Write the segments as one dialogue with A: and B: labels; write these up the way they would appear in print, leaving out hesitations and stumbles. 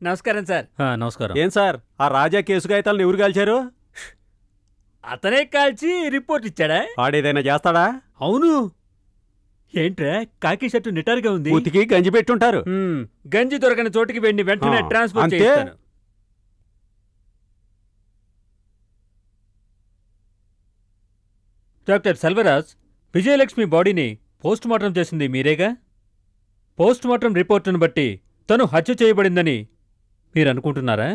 A: నమస్కారం సార్.
B: నమస్కారం.
C: ఏం సార్, ఆ రాజా కేసు కాగితాలను ఎవరు కాల్చారు?
A: అతనే కాల్చి రిపోర్ట్ ఇచ్చాడా?
C: ఆడేదైనా చేస్తాడా?
A: అవును. ఏంట్రా కాకి షర్టు నిటారుగా ఉంది?
C: ఉతికి గంజి పెట్టుంటారు.
A: గంజి దొరకని చోటికి వెళ్ళి వెంటనే ట్రాన్స్ఫర్ చేస్తాను. డాక్టర్ సెల్వరాజ్, విజయలక్ష్మి బాడీని పోస్ట్ మార్టం చేసింది మీరేగా? పోస్ట్ మార్టం రిపోర్టును బట్టి తను హత్య చేయబడిందని మీరనుకుంటున్నారా?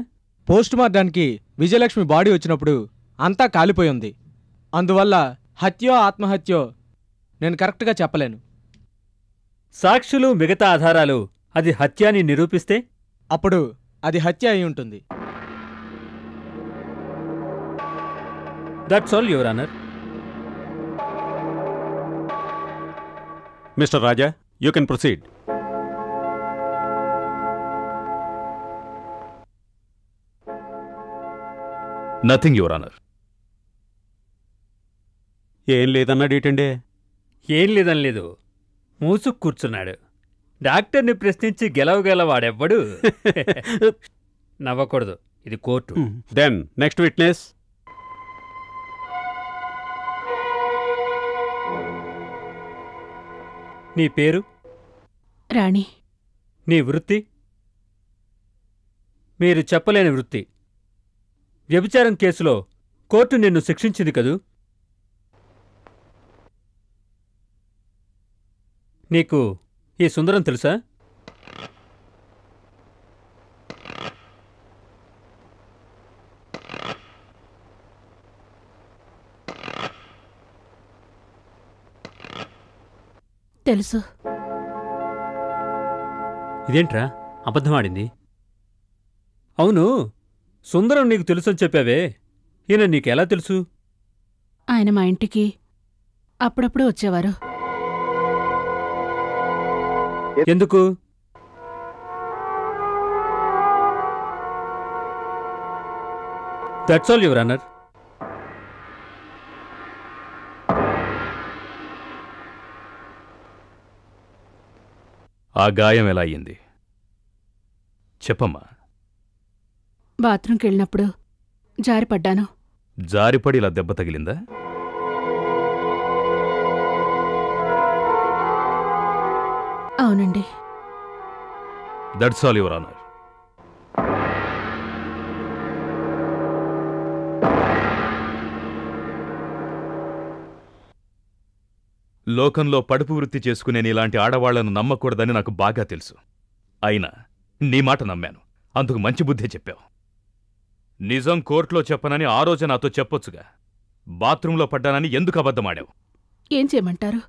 D: పోస్ట్ మార్టానికి విజయలక్ష్మి బాడీ వచ్చినప్పుడు అంతా కాలిపోయింది. అందువల్ల హత్యో ఆత్మహత్యో నేను కరెక్ట్గా చెప్పలేను.
A: సాక్షులు మిగతా ఆధారాలు అది హత్య అని నిరూపిస్తే
D: అప్పుడు అది హత్య అయి ఉంటుంది.
A: That's all your honour.
C: Mister Raja, you can proceed.
E: Nothing your honour.
C: ఏం లేదన్నాడేటండే?
A: ఏం లేదని లేదు, మూసుకు కూర్చున్నాడు. డాక్టర్ని ప్రశ్నించి గెలవగలవాడెవ్వడు. నవ్వకూడదు, ఇది కోర్టు.
C: Then next witness.
A: నీ పేరు?
F: రాణి.
A: నీ వృత్తి? మీరు చెప్పలేని వృత్తి. వ్యభిచారం కేసులో కోర్టు నిన్ను శిక్షించింది కదూ? నీకు ఈ సుందరం తెలుసా?
F: తెలుసు.
A: ఇదేంట్రా అబద్ధమాడింది? అవును, సుందరం నీకు తెలుసని చెప్పావే, ఈయన నీకెలా తెలుసు?
F: ఆయన మా ఇంటికి అప్పుడప్పుడు వచ్చేవారు.
A: ఎందుకు? That's all your honour.
E: ఆ గాయం ఎలా అయ్యింది చెప్పమ్మా.
F: బాత్రూంకి వెళ్ళినప్పుడు జారిపడ్డాను.
E: జారిపడి ఇలా దెబ్బ తగిలిందా?
F: అవునండి.
E: That's all your honour. లోకంలో పడుపు వృత్తి చేసుకునే నీలాంటి ఆడవాళ్లను నమ్మకూడదని నాకు బాగా తెలుసు. అయినా నీ మాట నమ్మాను. అందుకు మంచి బుద్ధే చెప్పావు. నిజం కోర్టులో చెప్పనని ఆ రోజు నాతో చెప్పొచ్చుగా. బాత్రూంలో పడ్డానని ఎందుకు అబద్ధమాడావు?
F: ఏం చేయమంటారు?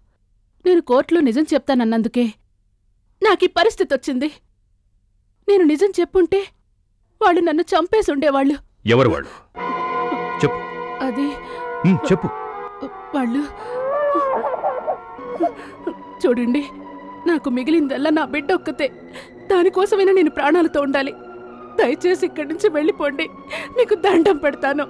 F: నేను కోర్టులో నిజం చెప్తానన్నందుకే నాకీ పరిస్థితి వచ్చింది. నేను నిజం చెప్పుంటే వాళ్ళు నన్ను చంపేసి ఉండేవాళ్ళు.
E: ఎవరు వాళ్ళు? చెప్పు.
F: అది
E: చెప్పు.
F: వాళ్ళు చూడండి, నాకు మిగిలిందల్లా నా బిడ్డ ఒక్కతే. దానికోసమైనా నేను ప్రాణాలతో ఉండాలి. దయచేసి ఇక్కడి నుంచి వెళ్ళిపోండి, మీకు దండం పెడతాను.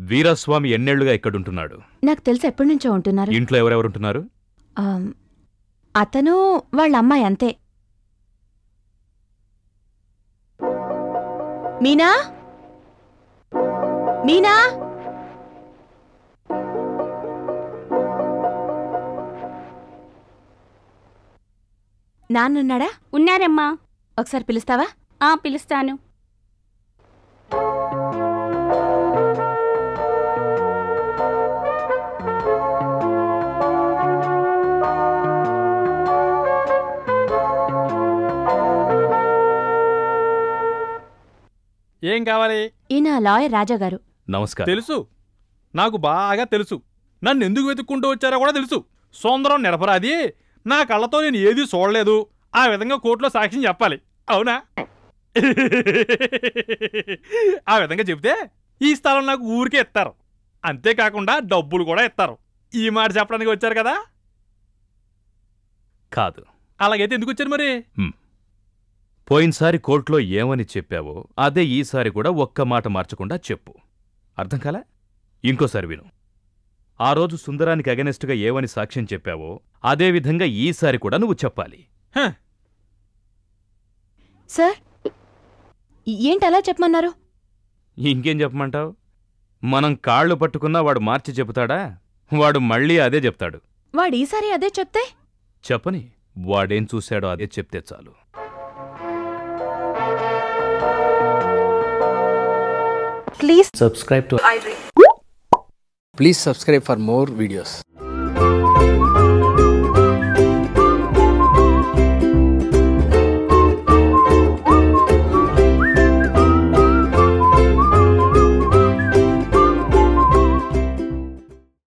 E: వీరాస్వామి ఎన్నేళ్లుగా ఇక్కడుంటున్నాడు?
G: నాకు తెలిసి ఎప్పటి నుంచో ఉంటున్నారు.
E: ఇంట్లో ఎవరెవరుంటున్నారు?
G: అతను వాళ్ళ అమ్మాయి అంతే. మీనా, మీనా, నాన్నున్నాడా?
H: ఉన్నారమ్మా.
G: ఒకసారి పిలుస్తావా?
H: పిలుస్తాను.
I: ఏం కావాలి?
G: ఈయన లాయర్ రాజాగారు.
E: నమస్కారం.
I: తెలుసు, నాకు బాగా తెలుసు. నన్ను ఎందుకు వెతుక్కుంటూ వచ్చారో కూడా తెలుసు. సుందరం నిరపరాధి, నా కళ్ళతో నేను ఏదీ చూడలేదు. ఆ విధంగా కోర్టులో సాక్ష్యం చెప్పాలి, అవునా? ఆ విధంగా చెబితే ఈ స్థలం నాకు ఊరికే ఇస్తారు. అంతేకాకుండా డబ్బులు కూడా ఇస్తారు. ఈ మాట చెప్పడానికి వచ్చారు కదా?
E: కాదు.
I: అలాగైతే ఎందుకు వచ్చారు మరి?
E: పోయినసారి కోర్టులో ఏమని చెప్పావో అదే ఈసారి కూడా ఒక్క మాట మార్చకుండా చెప్పు. అర్థం కాలా? ఇంకోసారి విను. ఆ రోజు సుందరానికి అగెనెస్ట్గా ఏమని సాక్ష్యం చెప్పావో అదే విధంగా ఈసారి కూడా నువ్వు చెప్పాలి.
G: సార్ ఏంటి అలా చెప్పమన్నారు?
E: ఇంకేం చెప్పమంటావు? మనం కాళ్ళు పట్టుకున్నా వాడు మార్చి చెబుతాడా? వాడు మళ్ళీ అదే చెప్తాడు.
G: వాడు ఈసారి అదే చెప్తే?
E: చెప్పని, వాడేం చూశాడో అదే చెప్తే చాలు.
G: Please
B: Subscribe to
H: Please subscribe for more videos.